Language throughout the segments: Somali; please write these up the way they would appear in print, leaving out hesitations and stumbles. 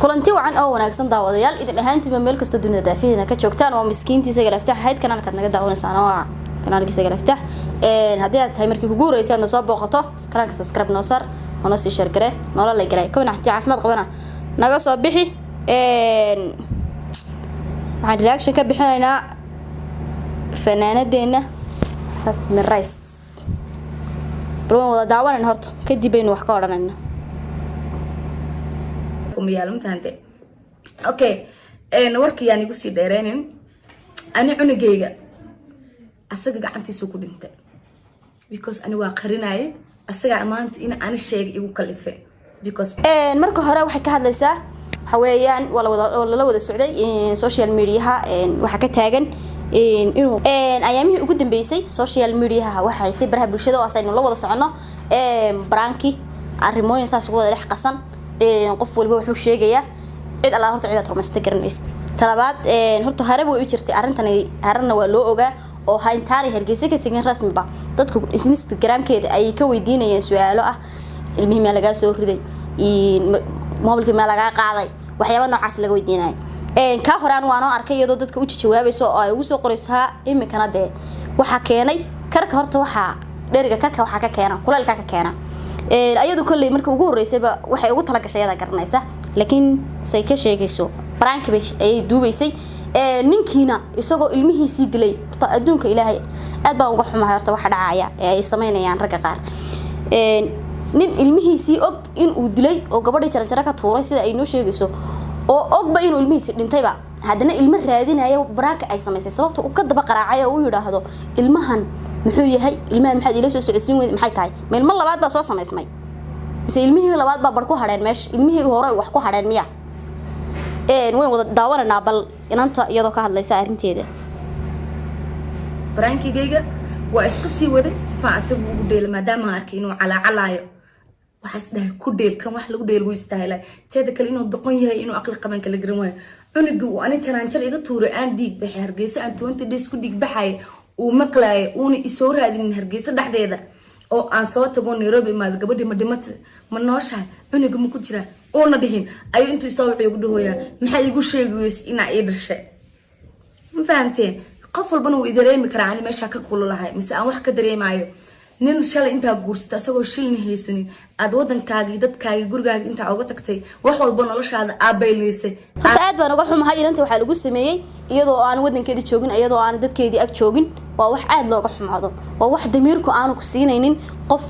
kulanti wacan oo wanaagsan daawadayaal idin ahaantiba meel kasta dunida daafiyana ka joogtaan oo miskiintiisa galaftax hayd kanaalka naga daawanaysan oo kanaalkiisa galaftax hadii aad tahay markii ugu horeysay soo booqato kanaalka subscribe noo sar oo noo sii share gare nolol la galay kuna xigta caafimaad qabana naga soo bixi waxaan reaction ka bixinaynaa fanaanadeena rasmi rays bro wada daawanan horto kadib aynu wax ka oranayna يالم فهمتي اوكي warkii yani igu sii dheereenin ani cunugeyga asaga gacantiisa ku dhintay because ani waa qarinay asaga maanta in aan sheeg igu kalifay because marka hore waxay ka hadlaysaa waxa weeyaan wala wada socday social media waxa ka taagan inuu ayaamihii ugu dambeysay social media waxa ay baraha bulshada oo asaynu la wada socono branki arrimooyin saas ugu wada dhex qasan qof walba wuxuu sheegaya cid alla horta ciidaad rumaysta garanaysid talabaad horta harab way u jirtay arintan harana waa loo ogaa oo hayntaari Hargeysa ka tagin rasmi ba dadku Instagram-keeda ay ka weydiinayeen su'aalo ah ilmihi ma laga soo riday mobilka ma laga qaaday waxyaabo noocaas laga weydiinay ka horaan waan arkay iyadoo dadka u jawaabayso oo ay ugu soo qoraysaa imikana de waxa keenay karka horta waxa dheeriga karka waxa ka keena kuleelka ka keena ayadu kulli markii ugu horeysayba waxay ugu tala gashay ayada garanaysa laakiin say ka sheegayso prank ay duubaysay ninkiina isagoo ilmihiisii dilay adduunka ilaahay aad baan uga xumahay horta waxa dhacaya ay sameynayaan rag qaar nin ilmihiisii og in uu dilay oo gabadha jaran ka tuuray sida ay noo sheegayso oo ogba inuu ilmihiisii dhintayba haddana ilmo raadinayo prank ay sameysay sababta uu ka daba qaraacay oo uu yiraahdo ilmahan muxuu yahay ilmaha maxaad ila soo socodsiin weyd maxay tahay meel mar labaad baa soo sameysmay mise ilmihii labaad baa bar ku hadheen meesh ilmihii hore wax ku hadheen miya way wada daawanana bal inanta iyadoo ka hadlaysa arinteeda brankigeyga waa iska sii waday sifa asagu ugu dheel maadaama arkay inuu calaayo waxaas dhahay ku dheel kan wax lagu dheel wuu istaahilay teeda kale inuu doqon yahay inuu aqli qaban kala garan waayo cunugu ani jaranjar iga tuuray aan dhiig baxay Hargeysa aan 20 days ku dhiig baxay uu maqlay uuna isoo raadin Hargeysa dhaxdeeda oo aan soo tago Nairobi ma gabadhi ma dhimatay ma nooshahay cunuga ma ku jira oo na dhihin ayu intuu soo wixii ugu dhahooyaa maxay igu sheegays ina ay dhashay ma fahamteen qof walbana uu dareemi karaa ani meesha ka kululahay mise aan wax ka dareemayo nin shalay inta guursta asagoo shilni haysanin aad wadankaaga dadkaaga gurigaaga inta uga tagtay wax walba noloshaada aabayleysay aad baan uga xumahay inanta waxa lagu sameeyay iyadoo aan wadankeeda joogin iyadoo aan dadkeedii ag joogin waa wax aad looga xumaado waa wax damiirku aanu ku siinaynin qof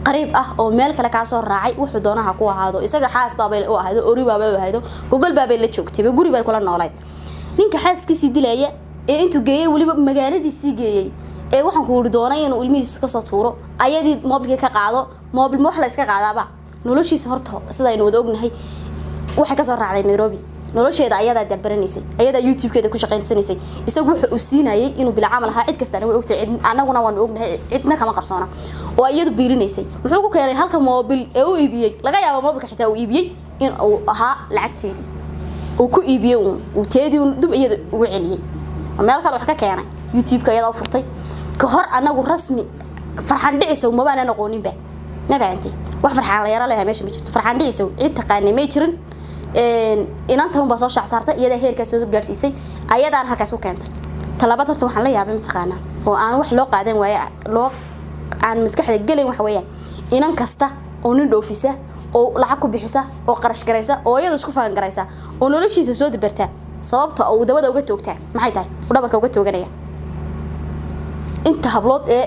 qariib ah oo meel kale ka soo raacay wuxuu doonaha ku ahaado isaga xaas baabay u ahaado ori baabay u ahaado Google baabay la joogtay guri bay kula noolayd ninka xaaskiisii dilaya ee intuu geeyay waliba magaaladiisii geeyay waxaan ku doonay inuu ilmihiisa ka soo tuuro ayadii mobilka ka qaado mobil wax la iska qaadaba noloshiisa horta sida aynu wada ognahay waxa ka soo raacday Nairobi nolosheeda ayada dalbaranaysay ayada YouTube-keeda ku shaqeynaysanay isagu wuxuu u siinayay inuu bil camal ahaa cid kasta way ogtay cid anaguna waan ognahay cidna kama qarsoona oo ayadu biirinaysay wuxuu ku keenay halka mobil ee uu iibiyay laga yaabo mobilka xitaa uu iibiyay in uu ahaa lacagteedii uu ku iibiyay uu teedii dub iyada ugu celiyay meel kale wax ka keenay YouTube-ka ayada furtay ka hor anagu rasmi farxan dhiciso ma baan aqoonin ba ma fahanti wax farxan la yara leeyahay meesha ma jirto farxan dhiciso cid taqaanay ma jirin inantan baa soo shacsaartay iyada heerka soo gaarsiisay ayadaan halkaas ku keentay talabaad horta waxaan la yaabay mataqaana oo aan wax loo qaadan waaya loo aan maskaxda galin wax weeyaan inan kasta oo nin dhoofisa oo lacag ku bixisa oo qarash garaysa oo iyada isku faan garaysa oo noloshiisa soo dabarta sababta uu dabada uga toogtaa maxay tahay u dhabarka uga tooganaya inta hablood ee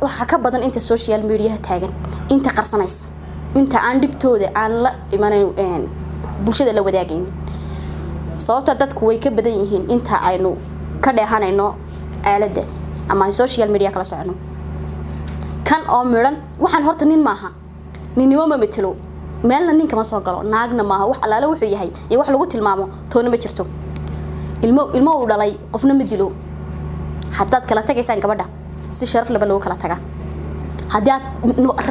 waxa ka badan inta social media taagan inta qarsanaysa inta aan dibtooda aan la imaanayn bulshada la wadaageen sababta dadku way ka badan yihiin inta aynu ka dheehanayno aalada ama social media kala socono kan oo miran waxaan horta nin maaha ninimo ma metelo meelna ninka ma soo galo naagna maaha wax alaala wuxuu yahay iyo wax lagu tilmaamo toona ma jirto ilmo uu dhalay qofna ma dilo haddaad kala tagaysaan gabadha si sharaf laba loo kala taga haddaad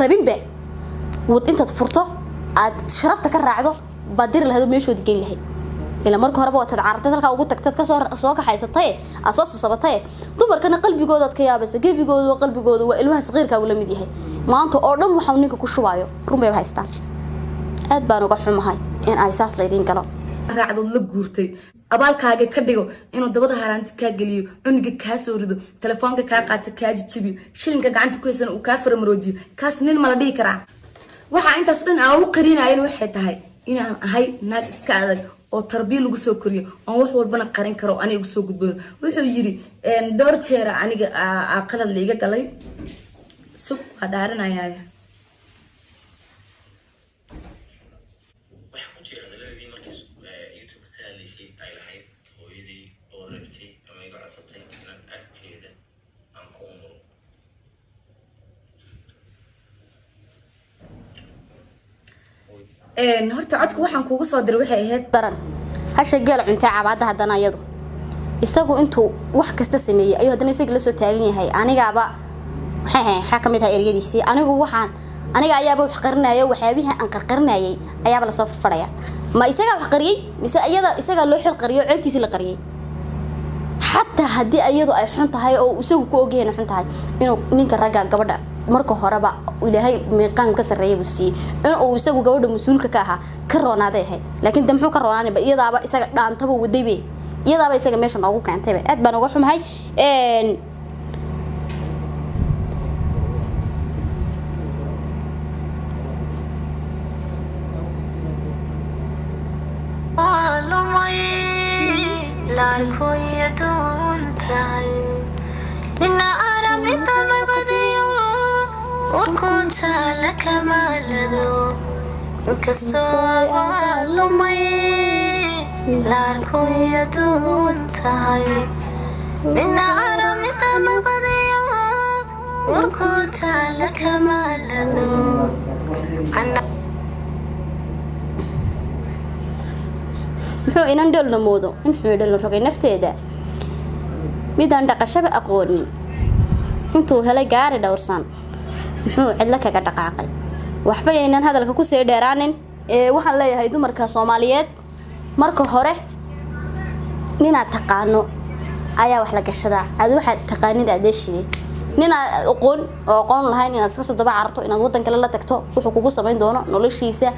rabin ba wad intaad furto aad sharafta ka raacdo badir lahado meeshood geyn lahayd ila marka hore waa tadcaartay halka ugu tagtad ka soo kaxaysatay aad soo sabatay dumarkana qalbigooda ka yaabaysa gebigooda qalbigooda waa ilmaha saqiirka uu la mid yahay maanta oo dhan waxa ninka ku shubayo run bay haystaan aad baan uga xumahay in ay saas leedin galo raacdo la guurtay abaalkaaga ka dhigo inuu dabada haraanti ka galiyo cuniga ka soo rido telefoonka ka qaato ka jijibiyo shilinka gacanta ku haysan uu ka farmaroojiyo kaas nin ma la dhigi karaa waxa intaas dhan aan u qarinaayeen waxay tahay inaan ahay naag iska adag oo tarbiya lagu soo koriyo oo wax walbana qarin karo aniga soo gudboodo wuxuu yiri door jeer aniga qalad liiga galay sub qadaaranayaa horta codka waxaan kuugu soo diray waxay ahayd daran hasha geel cunta cabaada hadana iyadu isagu intuu wax kasta sameeyay ayuu hadana isaga la soo taagan yahay anigaaba waxa kamid ah ereyadiisii aniga ayaaba wax qarinayo waxyaabaha aan qarqarinaayay ayaaba la soo fadhaya ma isaga wax qariyay mise isaga loo xil qariyo ceebtiisa la qariyay hatta hadii ayadu ay xun tahay oo isagu ku ogyahay xun tahay inuu ninka ragga gabadha marka horeba ilaahay meeqaan ka sareeyay busi inuu isagu gabadha masuulka ka aha ka roonaaday ahayd laakiin damxu ka roonaanay iyadaaba isaga dhaantaba wadaybe iyadaaba isaga meesha noogu keentay aad baan uga xumahay وكنت لك مالدو كستوى لمي لاركو يدون تاي من عرمت مغديو وكنت لك مالدو muxuu inaan dhalno moodo inuu dhalno rogay nafteeda midaan dhaqashaba aqoonin intuu helay gaari dhowrsan muxuu cidla kaga dhaqaaqay waxba aynan hadalka ku soo dheeraanin waxaan leeyahay dumarka Soomaaliyeed marka hore nina taqaano ayaa wax la gashadaa aad waxa taqaanida adeeshii nina aqoon lahayn inaad iska soo daba carto inaad wadan kale la tagto wuxuu kugu sameyn doono noloshiisa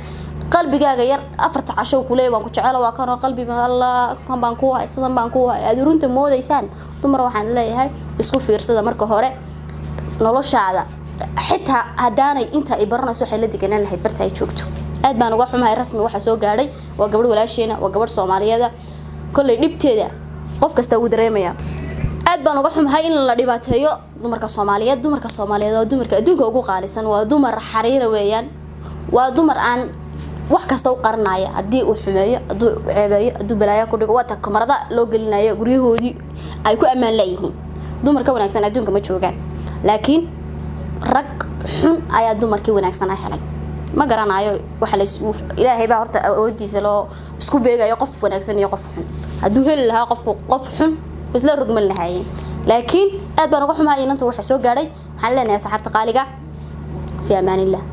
qalbigaaga yar afarta casho kulay waan ku jecel waa kan qalbiga Allah kan baan ku haysan baan ku aad runta moodaysaan dumar waxaan leeyahay isku fiirsada marka hore noloshaada xitaa hadaanay inta ay baranayso waxay la deganaan lahayd barta ay joogto aad baan uga xumahay rasmi waxa soo gaaray waa gabadh walaasheena waa gabadh Soomaaliyeed kulay dhibteeda qof kasta uu dareemaya aad baan uga xumahay in la dhibaateeyo dumarka Soomaaliyeed oo dumarka adduunka ugu qaalisan waa dumar xariir weeyaan waa dumar aan wax kasta u qarnaaya hadii uu xumeeyo haduu ceebayo haduu balaayo ku dhigo wata kamarada loo gelinayo guryahoodii ay ku amaan leeyihiin dumarka wanaagsan adduunka ma joogaan laakiin rag xun ayaa dumarkii wanaagsan ay helay ma garanayo waxa la ilaahay baa horta awoodiisa loo isku beegayo qof wanaagsan iyo qof xun haduu heli lahaa qof xun isla rugman lahaayeen laakiin aad baan uga xumahay inanta waxa soo gaaray waxaan leenahay saxaabta qaaliga fi amaanillah